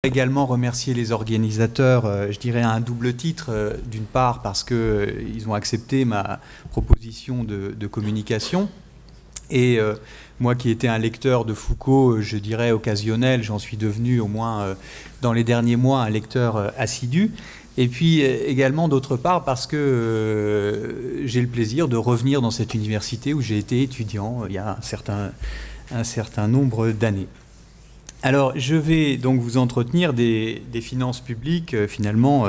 Également remercier les organisateurs, je dirais à un double titre, d'une part parce qu'ils ont accepté ma proposition de communication, et moi qui étais un lecteur de Foucault, je dirais occasionnel, j'en suis devenu au moins dans les derniers mois un lecteur assidu, et puis également d'autre part parce que j'ai le plaisir de revenir dans cette université où j'ai été étudiant il y a un certain nombre d'années. Alors, je vais donc vous entretenir des finances publiques, finalement,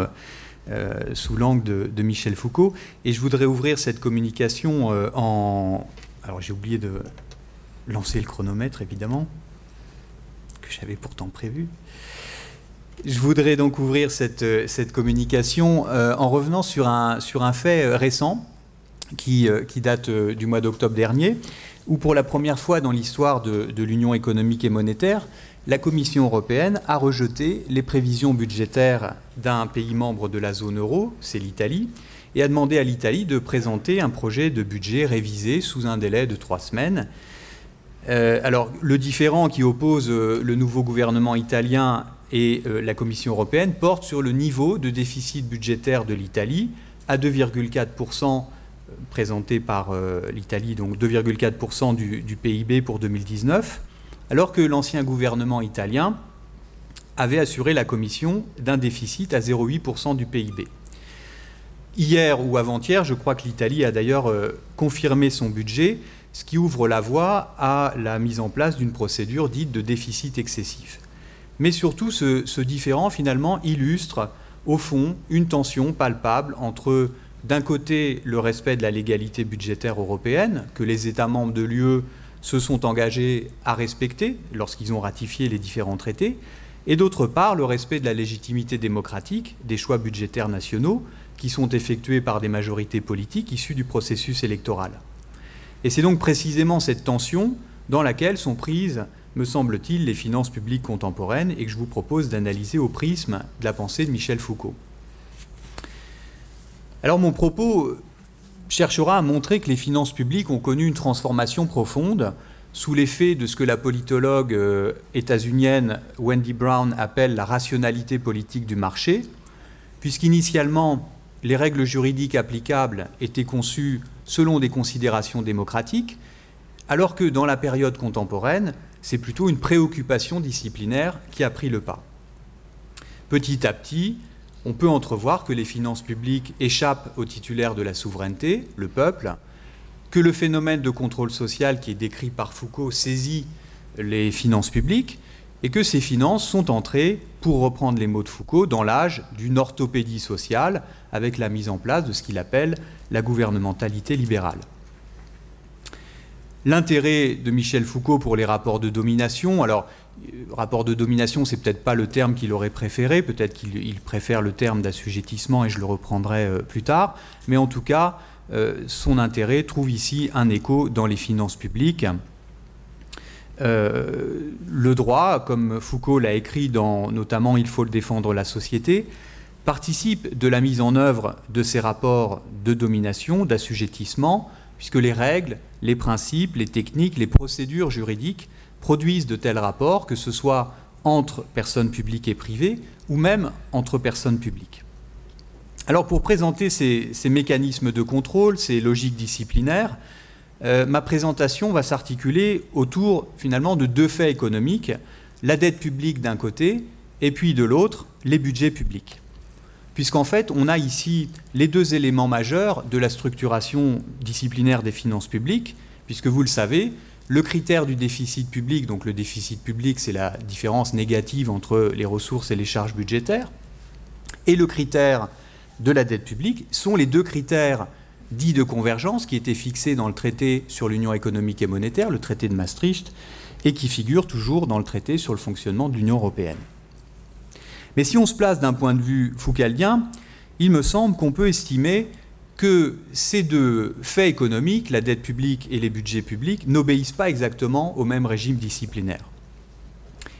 sous l'angle de Michel Foucault. Et je voudrais ouvrir cette communication en... Alors, j'ai oublié de lancer le chronomètre, évidemment, que j'avais pourtant prévu. Je voudrais donc ouvrir cette communication en revenant sur un fait récent qui date du mois d'octobre dernier, où pour la première fois dans l'histoire de l'Union économique et monétaire, la Commission européenne a rejeté les prévisions budgétaires d'un pays membre de la zone euro, c'est l'Italie, et a demandé à l'Italie de présenter un projet de budget révisé sous un délai de 3 semaines. Alors, le différend qui oppose le nouveau gouvernement italien et la Commission européenne porte sur le niveau de déficit budgétaire de l'Italie à 2,4%, présenté par l'Italie, donc 2,4% du PIB pour 2019, alors que l'ancien gouvernement italien avait assuré la Commission d'un déficit à 0,8% du PIB. Hier ou avant-hier, je crois que l'Italie a d'ailleurs confirmé son budget, ce qui ouvre la voie à la mise en place d'une procédure dite de déficit excessif. Mais surtout, ce différend, finalement, illustre, au fond, une tension palpable entre, d'un côté, le respect de la légalité budgétaire européenne, que les États membres de l'UE se sont engagés à respecter lorsqu'ils ont ratifié les différents traités, et d'autre part, le respect de la légitimité démocratique des choix budgétaires nationaux qui sont effectués par des majorités politiques issues du processus électoral. Et c'est donc précisément cette tension dans laquelle sont prises, me semble-t-il, les finances publiques contemporaines et que je vous propose d'analyser au prisme de la pensée de Michel Foucault. Alors mon propos cherchera à montrer que les finances publiques ont connu une transformation profonde sous l'effet de ce que la politologue états-unienne Wendy Brown appelle la rationalité politique du marché, puisqu'initialement, les règles juridiques applicables étaient conçues selon des considérations démocratiques, alors que dans la période contemporaine, c'est plutôt une préoccupation disciplinaire qui a pris le pas. Petit à petit, on peut entrevoir que les finances publiques échappent aux titulaires de la souveraineté, le peuple, que le phénomène de contrôle social qui est décrit par Foucault saisit les finances publiques et que ces finances sont entrées, pour reprendre les mots de Foucault, dans l'âge d'une orthopédie sociale avec la mise en place de ce qu'il appelle la gouvernementalité libérale. L'intérêt de Michel Foucault pour les rapports de domination, alors rapport de domination, c'est peut-être pas le terme qu'il aurait préféré, peut-être qu'il préfère le terme d'assujettissement et je le reprendrai plus tard, mais en tout cas, son intérêt trouve ici un écho dans les finances publiques. Le droit, comme Foucault l'a écrit dans notamment « Il faut le défendre la société », participe de la mise en œuvre de ces rapports de domination, d'assujettissement, puisque les règles, les principes, les techniques, les procédures juridiques produisent de tels rapports, que ce soit entre personnes publiques et privées, ou même entre personnes publiques. Alors pour présenter ces mécanismes de contrôle, ces logiques disciplinaires, ma présentation va s'articuler autour finalement de deux faits économiques, la dette publique d'un côté, et puis de l'autre, les budgets publics. Puisqu'en fait, on a ici les deux éléments majeurs de la structuration disciplinaire des finances publiques, puisque vous le savez, le critère du déficit public, donc le déficit public, c'est la différence négative entre les ressources et les charges budgétaires, et le critère de la dette publique sont les deux critères dits de convergence qui étaient fixés dans le traité sur l'Union économique et monétaire, le traité de Maastricht, et qui figurent toujours dans le traité sur le fonctionnement de l'Union européenne. Mais si on se place d'un point de vue foucaldien, il me semble qu'on peut estimer que ces deux faits économiques, la dette publique et les budgets publics, n'obéissent pas exactement au même régime disciplinaire.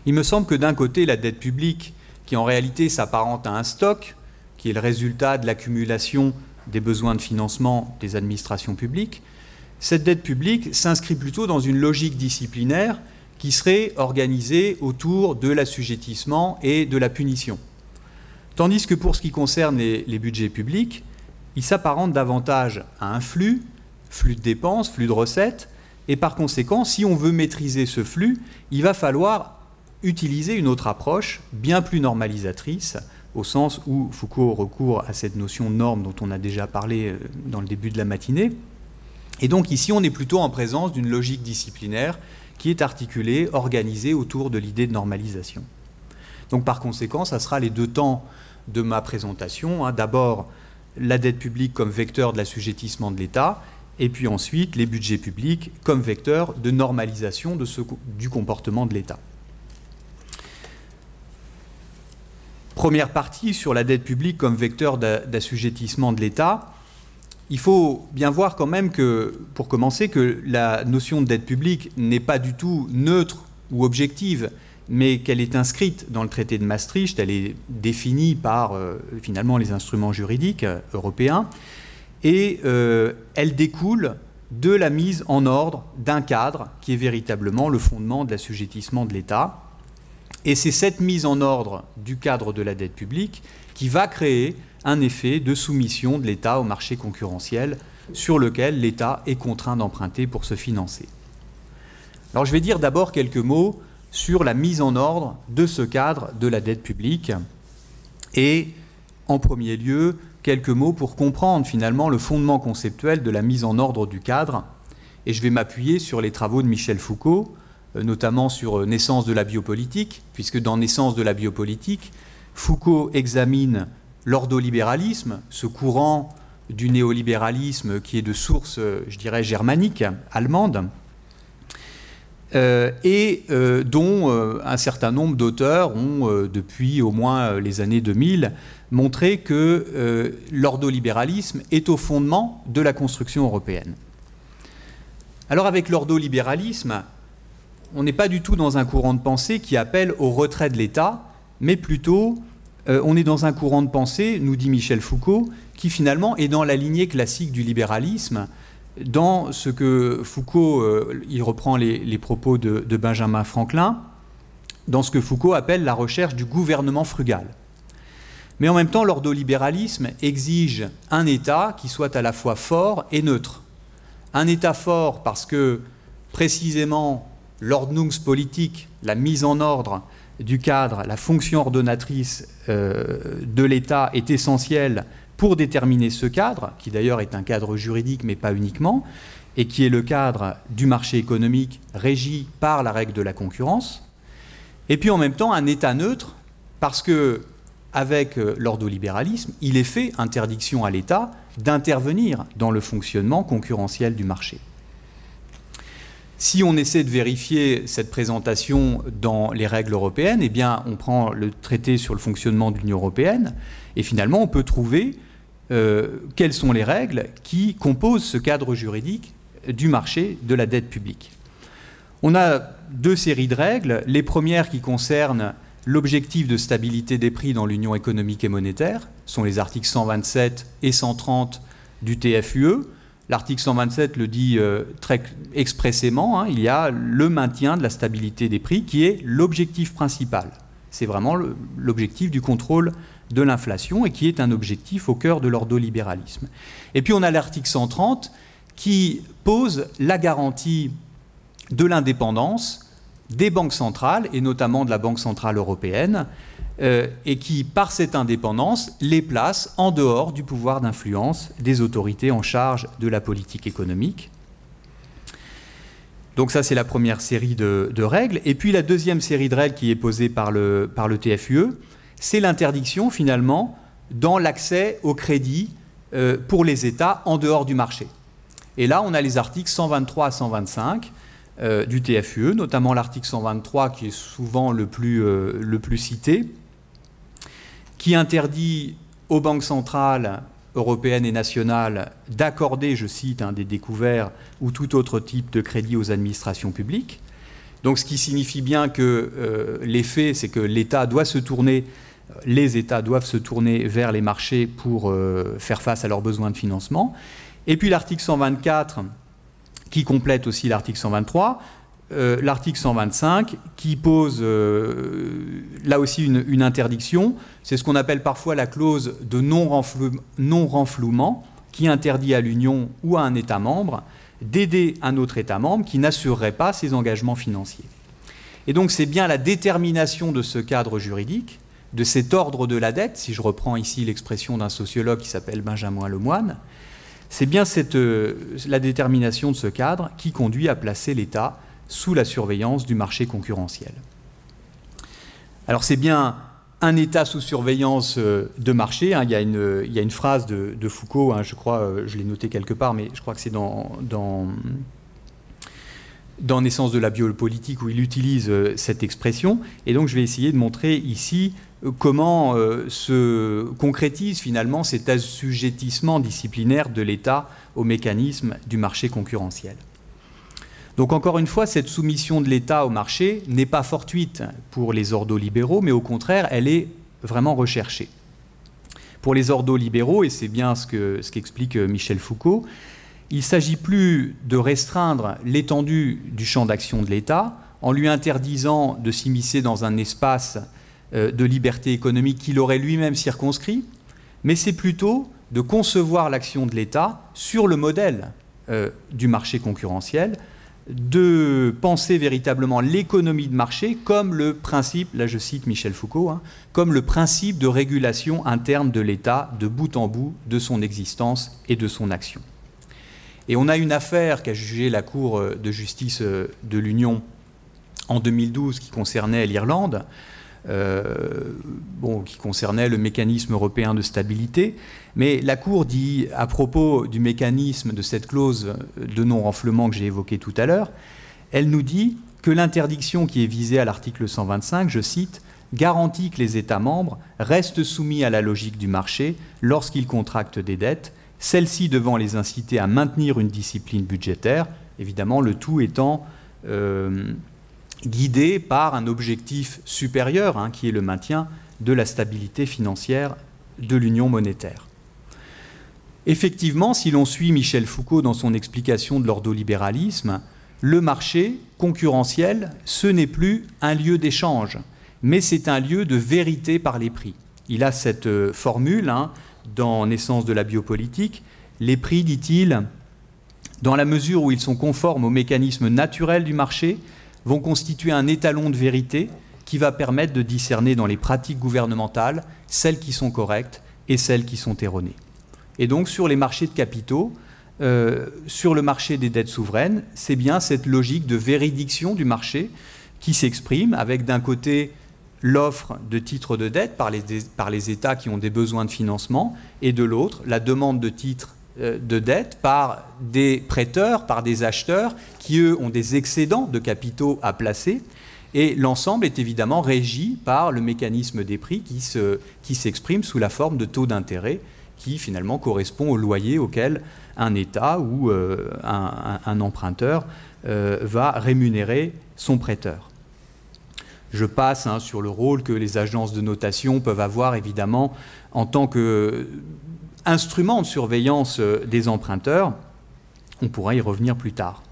Il me semble que d'un côté, la dette publique, qui en réalité s'apparente à un stock, qui est le résultat de l'accumulation des besoins de financement des administrations publiques, cette dette publique s'inscrit plutôt dans une logique disciplinaire qui serait organisé autour de l'assujettissement et de la punition. Tandis que pour ce qui concerne les budgets publics, ils s'apparentent davantage à un flux de dépenses, flux de recettes, et par conséquent, si on veut maîtriser ce flux, il va falloir utiliser une autre approche bien plus normalisatrice, au sens où Foucault recourt à cette notion de norme dont on a déjà parlé dans le début de la matinée. Et donc ici, on est plutôt en présence d'une logique disciplinaire qui est articulée, organisée autour de l'idée de normalisation. Donc par conséquent, ça sera les deux temps de ma présentation. D'abord, la dette publique comme vecteur de l'assujettissement de l'État, et puis ensuite les budgets publics comme vecteur de normalisation du comportement de l'État. Première partie sur la dette publique comme vecteur d'assujettissement de l'État. Il faut bien voir quand même que, pour commencer, que la notion de dette publique n'est pas du tout neutre ou objective, mais qu'elle est inscrite dans le traité de Maastricht, elle est définie par finalement les instruments juridiques européens, et elle découle de la mise en ordre d'un cadre qui est véritablement le fondement de l'assujettissement de l'État. Et c'est cette mise en ordre du cadre de la dette publique qui va créer un effet de soumission de l'État au marché concurrentiel sur lequel l'État est contraint d'emprunter pour se financer. Alors je vais dire d'abord quelques mots sur la mise en ordre de ce cadre de la dette publique et, en premier lieu, quelques mots pour comprendre finalement le fondement conceptuel de la mise en ordre du cadre. Et je vais m'appuyer sur les travaux de Michel Foucault, notamment sur Naissance de la biopolitique, puisque dans Naissance de la biopolitique, Foucault examine l'ordolibéralisme, ce courant du néolibéralisme qui est de source, je dirais, germanique, allemande, et dont un certain nombre d'auteurs ont, depuis au moins les années 2000, montré que l'ordolibéralisme est au fondement de la construction européenne. Alors avec l'ordolibéralisme, on n'est pas du tout dans un courant de pensée qui appelle au retrait de l'État, mais plutôt on est dans un courant de pensée, nous dit Michel Foucault, qui finalement est dans la lignée classique du libéralisme, dans ce que Foucault, il reprend les propos de Benjamin Franklin, dans ce que Foucault appelle la recherche du gouvernement frugal. Mais en même temps, l'ordolibéralisme exige un État qui soit à la fois fort et neutre. Un État fort parce que, précisément, l'ordnungspolitik, la mise en ordre du cadre, la fonction ordonnatrice de l'État est essentielle pour déterminer ce cadre, qui d'ailleurs est un cadre juridique, mais pas uniquement, et qui est le cadre du marché économique régi par la règle de la concurrence. Et puis en même temps, un État neutre, parce que avec l'ordolibéralisme, il est fait interdiction à l'État d'intervenir dans le fonctionnement concurrentiel du marché. Si on essaie de vérifier cette présentation dans les règles européennes, eh bien, on prend le traité sur le fonctionnement de l'Union européenne et finalement, on peut trouver quelles sont les règles qui composent ce cadre juridique du marché de la dette publique. On a deux séries de règles. Les premières qui concernent l'objectif de stabilité des prix dans l'Union économique et monétaire sont les articles 127 et 130 du TFUE. L'article 127 le dit très expressément, il y a le maintien de la stabilité des prix qui est l'objectif principal. C'est vraiment l'objectif du contrôle de l'inflation et qui est un objectif au cœur de l'ordolibéralisme. Et puis on a l'article 130 qui pose la garantie de l'indépendance des banques centrales, et notamment de la Banque centrale européenne, et qui, par cette indépendance, les place en dehors du pouvoir d'influence des autorités en charge de la politique économique. Donc ça, c'est la première série de règles. Et puis la deuxième série de règles qui est posée par le TFUE, c'est l'interdiction, finalement, dans l'accès au crédit pour les États en dehors du marché. Et là, on a les articles 123 à 125 du TFUE, notamment l'article 123 qui est souvent le plus cité, qui interdit aux banques centrales européennes et nationales d'accorder, je cite, des découverts ou tout autre type de crédit aux administrations publiques. Donc ce qui signifie bien que l'effet, c'est que l'État doit se tourner, les États doivent se tourner vers les marchés pour faire face à leurs besoins de financement. Et puis l'article 124, qui complète aussi l'article 123, l'article 125 qui pose là aussi une interdiction. C'est ce qu'on appelle parfois la clause de non-renflouement qui interdit à l'Union ou à un État membre d'aider un autre État membre qui n'assurerait pas ses engagements financiers. Et donc c'est bien la détermination de ce cadre juridique, de cet ordre de la dette, si je reprends ici l'expression d'un sociologue qui s'appelle Benjamin Lemoine, c'est bien la détermination de ce cadre qui conduit à placer l'État sous la surveillance du marché concurrentiel. Alors c'est bien un État sous surveillance de marché, hein. Il y a une phrase de Foucault, hein, je crois, je l'ai noté quelque part, mais je crois que c'est dans Naissance de la biopolitique où il utilise cette expression. Et donc je vais essayer de montrer ici comment se concrétise finalement cet assujettissement disciplinaire de l'État au mécanisme du marché concurrentiel. Donc encore une fois, cette soumission de l'État au marché n'est pas fortuite pour les ordolibéraux, mais au contraire, elle est vraiment recherchée. Pour les ordolibéraux, et c'est bien ce qu'explique Michel Foucault, il ne s'agit plus de restreindre l'étendue du champ d'action de l'État en lui interdisant de s'immiscer dans un espace de liberté économique qu'il aurait lui-même circonscrit, mais c'est plutôt de concevoir l'action de l'État sur le modèle du marché concurrentiel, de penser véritablement l'économie de marché comme le principe, là je cite Michel Foucault, hein, comme le principe de régulation interne de l'État de bout en bout de son existence et de son action. Et on a une affaire qu'a jugée la Cour de justice de l'Union en 2012 qui concernait l'Irlande, qui concernait le mécanisme européen de stabilité. Mais la Cour dit, à propos du mécanisme de cette clause de non-renflement que j'ai évoquée tout à l'heure, elle nous dit que l'interdiction qui est visée à l'article 125, je cite, « garantit que les États membres restent soumis à la logique du marché lorsqu'ils contractent des dettes, celles-ci devant les inciter à maintenir une discipline budgétaire, évidemment le tout étant guidé par un objectif supérieur, hein, qui est le maintien de la stabilité financière de l'union monétaire. » Effectivement, si l'on suit Michel Foucault dans son explication de l'ordolibéralisme, le marché concurrentiel, ce n'est plus un lieu d'échange, mais c'est un lieu de vérité par les prix. Il a cette formule, hein, dans Naissance de la biopolitique, les prix, dit-il, dans la mesure où ils sont conformes au mécanisme naturel du marché, vont constituer un étalon de vérité qui va permettre de discerner dans les pratiques gouvernementales celles qui sont correctes et celles qui sont erronées. Et donc sur les marchés de capitaux, sur le marché des dettes souveraines, c'est bien cette logique de véridiction du marché qui s'exprime avec d'un côté l'offre de titres de dette par les États qui ont des besoins de financement et de l'autre la demande de titres de dette par des prêteurs, par des acheteurs qui, eux, ont des excédents de capitaux à placer. Et l'ensemble est évidemment régi par le mécanisme des prix qui s'exprime sous la forme de taux d'intérêt qui, finalement, correspond au loyer auquel un État ou un emprunteur va rémunérer son prêteur. Je passe sur le rôle que les agences de notation peuvent avoir, évidemment, en tant qu'instrument de surveillance des emprunteurs. On pourra y revenir plus tard.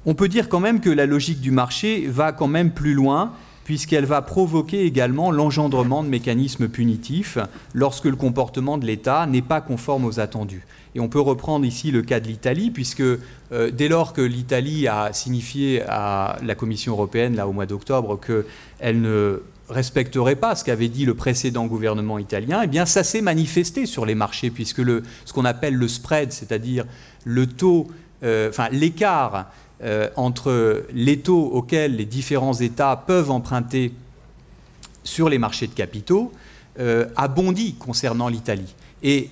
On peut dire quand même que la logique du marché va quand même plus loin, puisqu'elle va provoquer également l'engendrement de mécanismes punitifs lorsque le comportement de l'État n'est pas conforme aux attendus. Et on peut reprendre ici le cas de l'Italie, puisque dès lors que l'Italie a signifié à la Commission européenne, là, au mois d'octobre, qu'elle ne respecterait pas ce qu'avait dit le précédent gouvernement italien, eh bien ça s'est manifesté sur les marchés, puisque ce qu'on appelle le spread, c'est-à-dire le taux, l'écart entre les taux auxquels les différents États peuvent emprunter sur les marchés de capitaux, a bondi concernant l'Italie. Et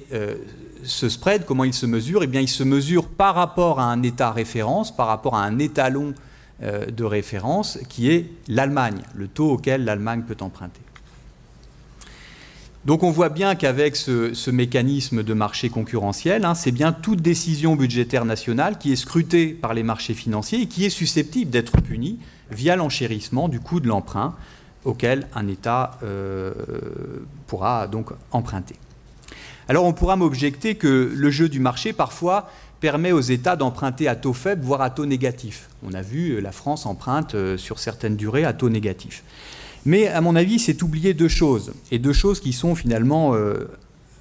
ce spread, comment il se mesure? Eh bien, il se mesure par rapport à un État référence, par rapport à un étalon de référence, qui est l'Allemagne, le taux auquel l'Allemagne peut emprunter. Donc on voit bien qu'avec ce mécanisme de marché concurrentiel, c'est bien toute décision budgétaire nationale qui est scrutée par les marchés financiers et qui est susceptible d'être punie via l'enchérissement du coût de l'emprunt auquel un État pourra donc emprunter. Alors on pourra m'objecter que le jeu du marché, parfois, permet aux États d'emprunter à taux faible, voire à taux négatif. On a vu la France emprunte sur certaines durées à taux négatif. Mais à mon avis, c'est oublier deux choses, et deux choses qui sont finalement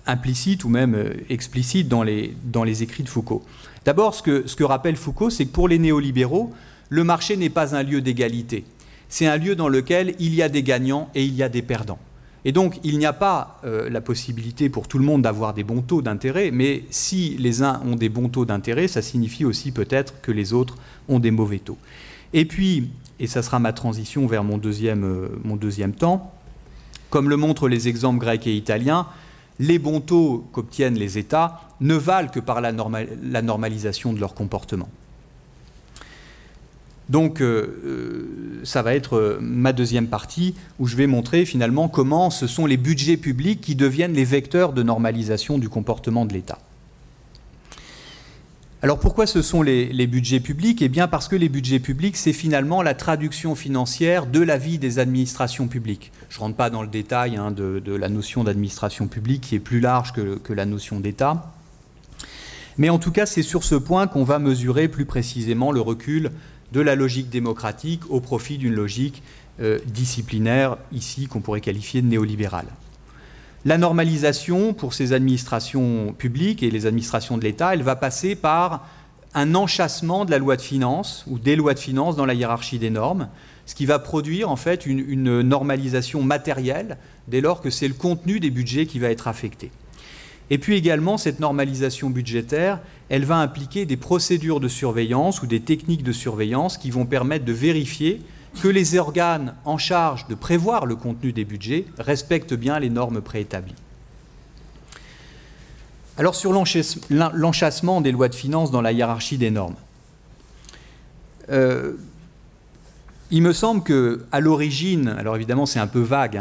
implicites ou même explicites dans les écrits de Foucault. D'abord, ce que rappelle Foucault, c'est que pour les néolibéraux, le marché n'est pas un lieu d'égalité. C'est un lieu dans lequel il y a des gagnants et il y a des perdants. Et donc, il n'y a pas la possibilité pour tout le monde d'avoir des bons taux d'intérêt, mais si les uns ont des bons taux d'intérêt, ça signifie aussi peut-être que les autres ont des mauvais taux. Et puis, et ça sera ma transition vers mon deuxième temps, comme le montrent les exemples grecs et italiens, les bons taux qu'obtiennent les États ne valent que par la normalisation de leur comportement. Donc, ça va être ma deuxième partie où je vais montrer finalement comment ce sont les budgets publics qui deviennent les vecteurs de normalisation du comportement de l'État. Alors pourquoi ce sont les budgets publics? Eh bien parce que les budgets publics, c'est finalement la traduction financière de la vie des administrations publiques. Je ne rentre pas dans le détail de la notion d'administration publique qui est plus large que la notion d'État. Mais en tout cas, c'est sur ce point qu'on va mesurer plus précisément le recul de la logique démocratique au profit d'une logique disciplinaire, ici qu'on pourrait qualifier de néolibérale. La normalisation pour ces administrations publiques et les administrations de l'État, elle va passer par un enchâssement de la loi de finances ou des lois de finances dans la hiérarchie des normes, ce qui va produire en fait une normalisation matérielle dès lors que c'est le contenu des budgets qui va être affecté. Et puis également, cette normalisation budgétaire, elle va impliquer des procédures de surveillance ou des techniques de surveillance qui vont permettre de vérifier que les organes en charge de prévoir le contenu des budgets respectent bien les normes préétablies. Alors sur l'enchâssement des lois de finances dans la hiérarchie des normes, il me semble qu'à l'origine, alors évidemment c'est un peu vague,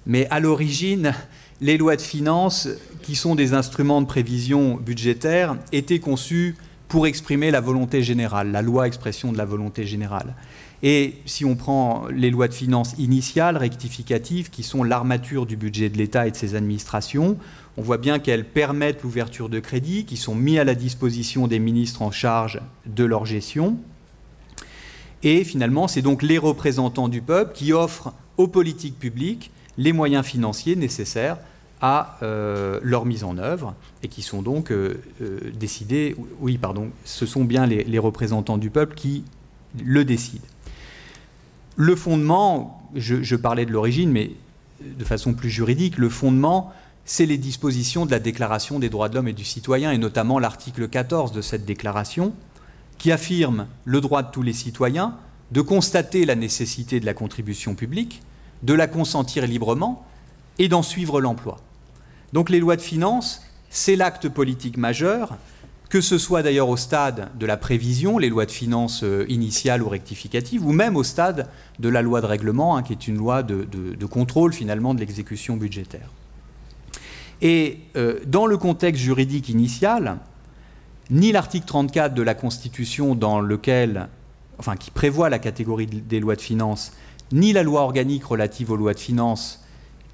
mais à l'origine, les lois de finances, qui sont des instruments de prévision budgétaire, étaient conçues pour exprimer la volonté générale, la loi expression de la volonté générale. Et si on prend les lois de finances initiales, rectificatives, qui sont l'armature du budget de l'État et de ses administrations, on voit bien qu'elles permettent l'ouverture de crédits qui sont mis à la disposition des ministres en charge de leur gestion. Et finalement, c'est donc les représentants du peuple qui offrent aux politiques publiques les moyens financiers nécessaires à leur mise en œuvre et qui sont donc décidés, oui, pardon, ce sont bien les représentants du peuple qui le décident. Le fondement, je parlais de l'origine, mais de façon plus juridique, le fondement, c'est les dispositions de la Déclaration des droits de l'homme et du citoyen, et notamment l'article 14 de cette déclaration, qui affirme le droit de tous les citoyens de constater la nécessité de la contribution publique, de la consentir librement et d'en suivre l'emploi. Donc les lois de finances, c'est l'acte politique majeur, que ce soit d'ailleurs au stade de la prévision, les lois de finances initiales ou rectificatives, ou même au stade de la loi de règlement, qui est une loi de contrôle finalement de l'exécution budgétaire. Et dans le contexte juridique initial, ni l'article 34 de la Constitution qui prévoit la catégorie des lois de finances, ni la loi organique relative aux lois de finances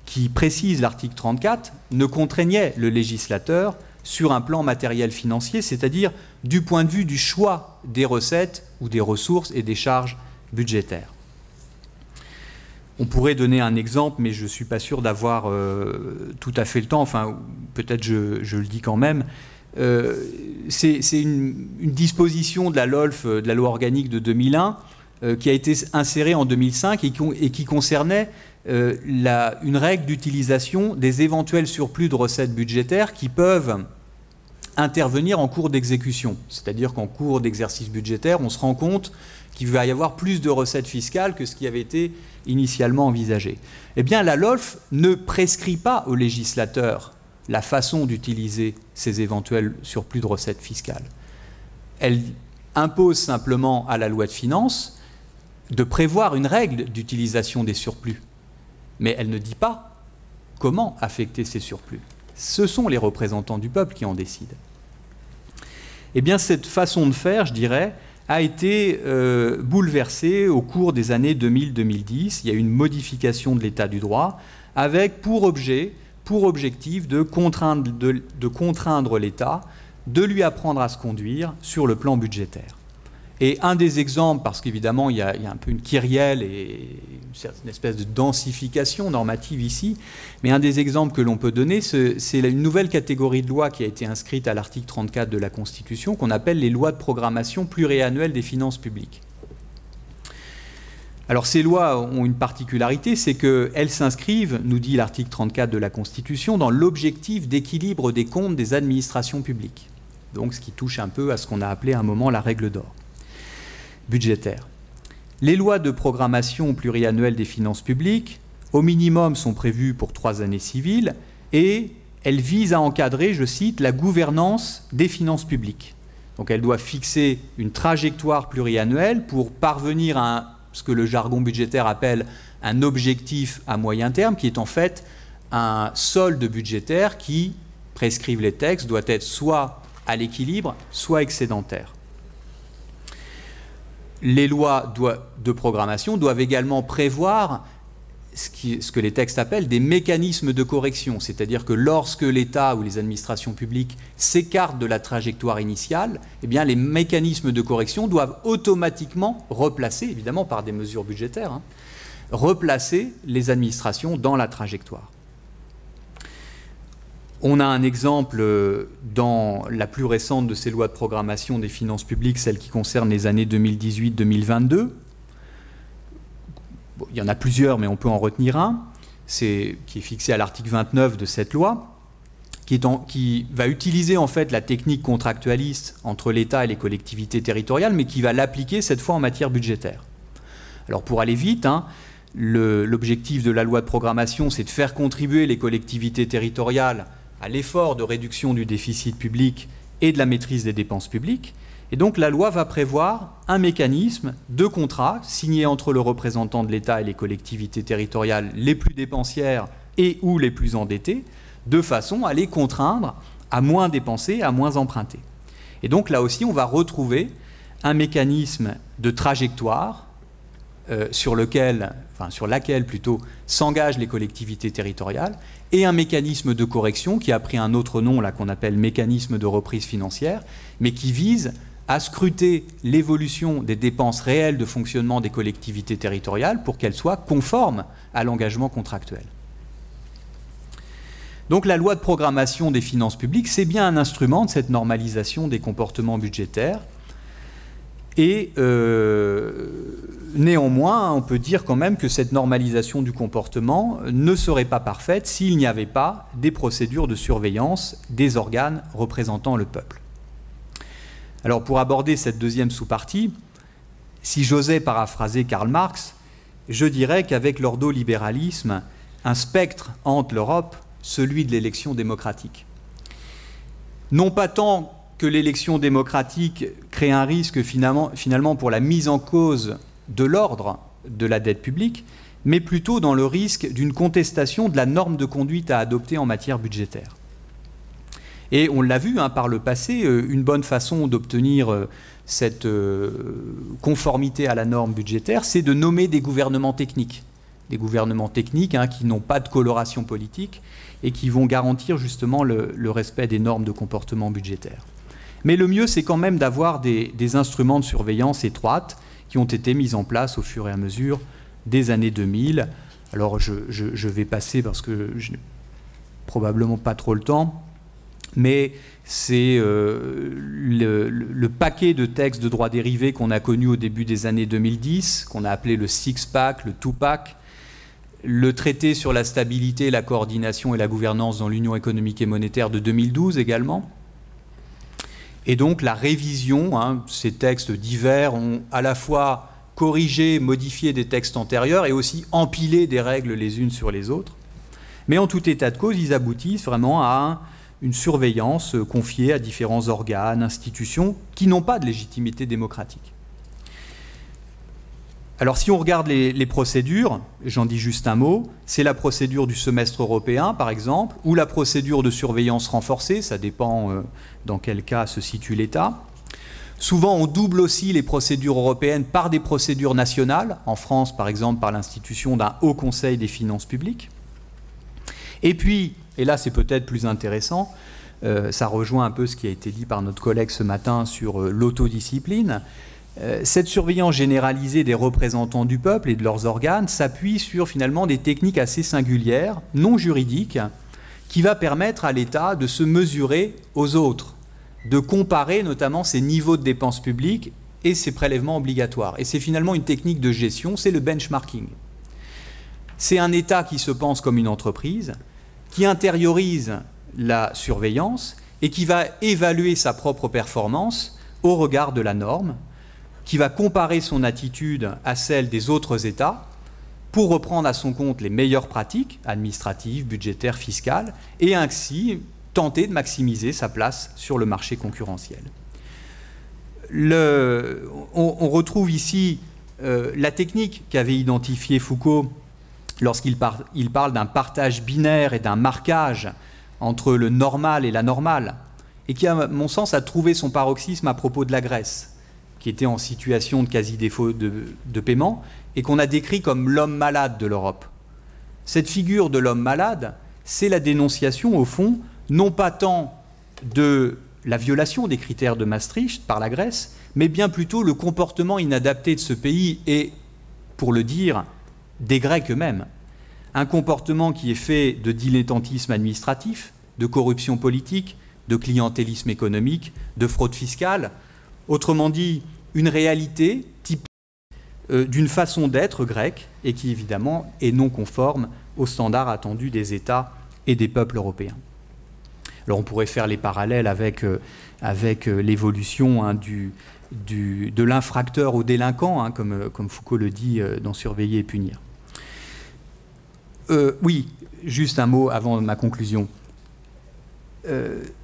qui précise l'article 34 ne contraignaient le législateur sur un plan matériel financier, c'est-à-dire du point de vue du choix des recettes ou des ressources et des charges budgétaires. On pourrait donner un exemple, mais je ne suis pas sûr d'avoir tout à fait le temps, enfin peut-être je le dis quand même. C'est une disposition de la LOLF, de la loi organique de 2001, qui a été insérée en 2005 et qui concernait une règle d'utilisation des éventuels surplus de recettes budgétaires qui peuvent intervenir en cours d'exécution. C'est-à-dire qu'en cours d'exercice budgétaire, on se rend compte qu'il va y avoir plus de recettes fiscales que ce qui avait été initialement envisagé. Eh bien, la LOLF ne prescrit pas au législateur la façon d'utiliser ces éventuels surplus de recettes fiscales. Elle impose simplement à la loi de finances de prévoir une règle d'utilisation des surplus. Mais elle ne dit pas comment affecter ces surplus. Ce sont les représentants du peuple qui en décident. Eh bien, cette façon de faire, je dirais, a été bouleversée au cours des années 2000-2010. Il y a eu une modification de l'état du droit avec pour objet pour objectif de contraindre l'État, de lui apprendre à se conduire sur le plan budgétaire. Et un des exemples, parce qu'évidemment il y a un peu une kyrielle et une espèce de densification normative ici, mais un des exemples que l'on peut donner, c'est une nouvelle catégorie de lois qui a été inscrite à l'article 34 de la Constitution, qu'on appelle les lois de programmation pluriannuelle des finances publiques. Alors ces lois ont une particularité, c'est qu'elles s'inscrivent, nous dit l'article 34 de la Constitution, dans l'objectif d'équilibre des comptes des administrations publiques. Donc ce qui touche un peu à ce qu'on a appelé à un moment la règle d'or budgétaire. Les lois de programmation pluriannuelle des finances publiques, au minimum, sont prévues pour 3 années civiles et elles visent à encadrer, je cite, la gouvernance des finances publiques. Donc elles doivent fixer une trajectoire pluriannuelle pour parvenir à ce que le jargon budgétaire appelle un objectif à moyen terme, qui est en fait un solde budgétaire qui, prescrivent les textes, doit être soit à l'équilibre, soit excédentaire. Les lois de programmation doivent également prévoir ce que les textes appellent des mécanismes de correction, c'est-à-dire que lorsque l'État ou les administrations publiques s'écartent de la trajectoire initiale, eh bien les mécanismes de correction doivent automatiquement replacer, évidemment par des mesures budgétaires, replacer les administrations dans la trajectoire. On a un exemple dans la plus récente de ces lois de programmation des finances publiques, celle qui concerne les années 2018-2022. Bon, il y en a plusieurs, mais on peut en retenir un, qui est fixé à l'article 29 de cette loi, qui va utiliser en fait la technique contractualiste entre l'État et les collectivités territoriales, mais qui va l'appliquer cette fois en matière budgétaire. Alors pour aller vite, l'objectif de la loi de programmation, c'est de faire contribuer les collectivités territoriales à l'effort de réduction du déficit public et de la maîtrise des dépenses publiques. Et donc la loi va prévoir un mécanisme de contrat signé entre le représentant de l'État et les collectivités territoriales les plus dépensières et ou les plus endettées, de façon à les contraindre à moins dépenser, à moins emprunter. Et donc là aussi, on va retrouver un mécanisme de trajectoire sur laquelle s'engagent les collectivités territoriales, et un mécanisme de correction qui a pris un autre nom, là, qu'on appelle mécanisme de reprise financière, mais qui vise à scruter l'évolution des dépenses réelles de fonctionnement des collectivités territoriales pour qu'elles soient conformes à l'engagement contractuel. Donc la loi de programmation des finances publiques, c'est bien un instrument de cette normalisation des comportements budgétaires. Et néanmoins, on peut dire quand même que cette normalisation du comportement ne serait pas parfaite s'il n'y avait pas des procédures de surveillance des organes représentant le peuple. Alors pour aborder cette deuxième sous-partie, si j'osais paraphraser Karl Marx, je dirais qu'avec l'ordolibéralisme, un spectre hante l'Europe, celui de l'élection démocratique. Non pas tant que l'élection démocratique crée un risque finalement pour la mise en cause de l'ordre de la dette publique, mais plutôt dans le risque d'une contestation de la norme de conduite à adopter en matière budgétaire. Et on l'a vu par le passé, une bonne façon d'obtenir cette conformité à la norme budgétaire, c'est de nommer des gouvernements techniques. Des gouvernements techniques qui n'ont pas de coloration politique et qui vont garantir justement le respect des normes de comportement budgétaire. Mais le mieux, c'est quand même d'avoir des instruments de surveillance étroite qui ont été mis en place au fur et à mesure des années 2000. Alors je vais passer parce que je n'ai probablement pas trop le temps, mais c'est le paquet de textes de droit dérivé qu'on a connu au début des années 2010, qu'on a appelé le six-pack, le two-pack, le traité sur la stabilité, la coordination et la gouvernance dans l'Union économique et monétaire de 2012 également. Et donc la révision, ces textes divers ont à la fois corrigé, modifié des textes antérieurs et aussi empilé des règles les unes sur les autres. Mais en tout état de cause, ils aboutissent vraiment à une surveillance confiée à différents organes, institutions qui n'ont pas de légitimité démocratique. Alors si on regarde les procédures, j'en dis juste un mot, c'est la procédure du semestre européen par exemple, ou la procédure de surveillance renforcée, ça dépend dans quel cas se situe l'État. Souvent on double aussi les procédures européennes par des procédures nationales, en France par exemple par l'institution d'un Haut Conseil des finances publiques. Et puis Et là, c'est peut-être plus intéressant. Ça rejoint un peu ce qui a été dit par notre collègue ce matin sur l'autodiscipline. Cette surveillance généralisée des représentants du peuple et de leurs organes s'appuie sur finalement des techniques assez singulières, non juridiques, qui va permettre à l'État de se mesurer aux autres, de comparer notamment ses niveaux de dépenses publiques et ses prélèvements obligatoires. Et c'est finalement une technique de gestion, c'est le benchmarking. C'est un État qui se pense comme une entreprise, qui intériorise la surveillance et qui va évaluer sa propre performance au regard de la norme, qui va comparer son attitude à celle des autres États pour reprendre à son compte les meilleures pratiques administratives, budgétaires, fiscales, et ainsi tenter de maximiser sa place sur le marché concurrentiel. On retrouve ici la technique qu'avait identifiée Foucault lorsqu'il parle d'un partage binaire et d'un marquage entre le normal et la normale, et qui, à mon sens, a trouvé son paroxysme à propos de la Grèce, qui était en situation de quasi-défaut de paiement, et qu'on a décrit comme l'homme malade de l'Europe. Cette figure de l'homme malade, c'est la dénonciation, au fond, non pas tant de la violation des critères de Maastricht par la Grèce, mais bien plutôt le comportement inadapté de ce pays et, pour le dire, des Grecs eux-mêmes. Un comportement qui est fait de dilettantisme administratif, de corruption politique, de clientélisme économique, de fraude fiscale. Autrement dit, une réalité typique d'une façon d'être grecque et qui, évidemment, est non conforme aux standards attendus des États et des peuples européens. Alors on pourrait faire les parallèles avec l'évolution de l'infracteur au délinquant, comme Foucault le dit dans Surveiller et punir. Oui, juste un mot avant ma conclusion.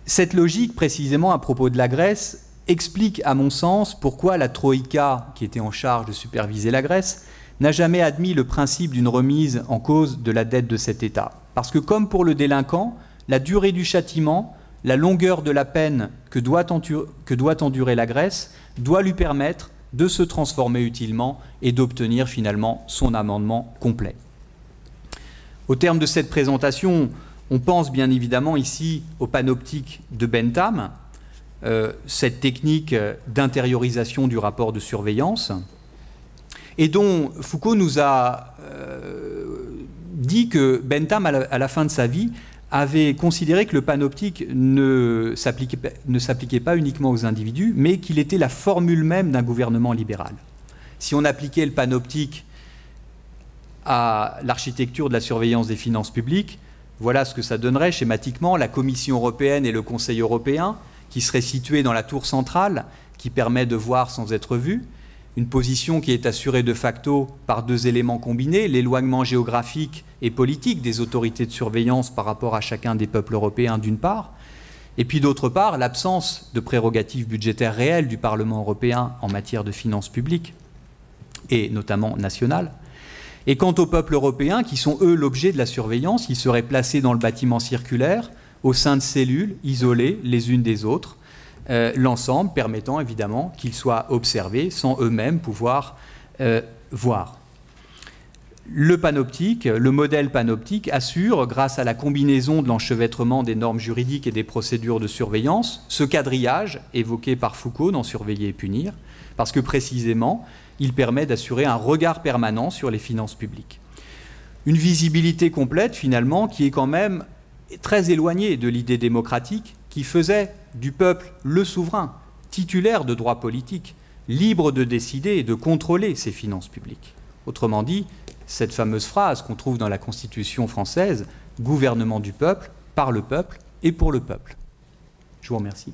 Cette logique, précisément à propos de la Grèce, explique, à mon sens, pourquoi la Troïka, qui était en charge de superviser la Grèce, n'a jamais admis le principe d'une remise en cause de la dette de cet État. Parce que, comme pour le délinquant, la durée du châtiment, la longueur de la peine que doit endurer la Grèce, doit lui permettre de se transformer utilement et d'obtenir finalement son amendement complet. Au terme de cette présentation, on pense bien évidemment ici au panoptique de Bentham, cette technique d'intériorisation du rapport de surveillance, et dont Foucault nous a dit que Bentham, à la fin de sa vie, avait considéré que le panoptique ne s'appliquait pas uniquement aux individus, mais qu'il était la formule même d'un gouvernement libéral. Si on appliquait le panoptique à l'architecture de la surveillance des finances publiques, voilà ce que ça donnerait schématiquement: la Commission européenne et le Conseil européen, qui seraient situés dans la tour centrale, qui permet de voir sans être vu, une position qui est assurée de facto par deux éléments combinés, l'éloignement géographique et politique des autorités de surveillance par rapport à chacun des peuples européens d'une part, et puis d'autre part l'absence de prérogatives budgétaires réelles du Parlement européen en matière de finances publiques, et notamment nationales. Et quant aux peuples européens, qui sont eux l'objet de la surveillance, ils seraient placés dans le bâtiment circulaire, au sein de cellules isolées les unes des autres, l'ensemble permettant évidemment qu'ils soient observés sans eux-mêmes pouvoir voir. Le panoptique, le modèle panoptique assure, grâce à la combinaison de l'enchevêtrement des normes juridiques et des procédures de surveillance, ce quadrillage évoqué par Foucault dans Surveiller et punir, parce que précisément, il permet d'assurer un regard permanent sur les finances publiques. Une visibilité complète, finalement, qui est quand même très éloignée de l'idée démocratique qui faisait du peuple le souverain, titulaire de droits politiques, libre de décider et de contrôler ses finances publiques. Autrement dit, cette fameuse phrase qu'on trouve dans la Constitution française, « gouvernement du peuple, par le peuple et pour le peuple ». Je vous remercie.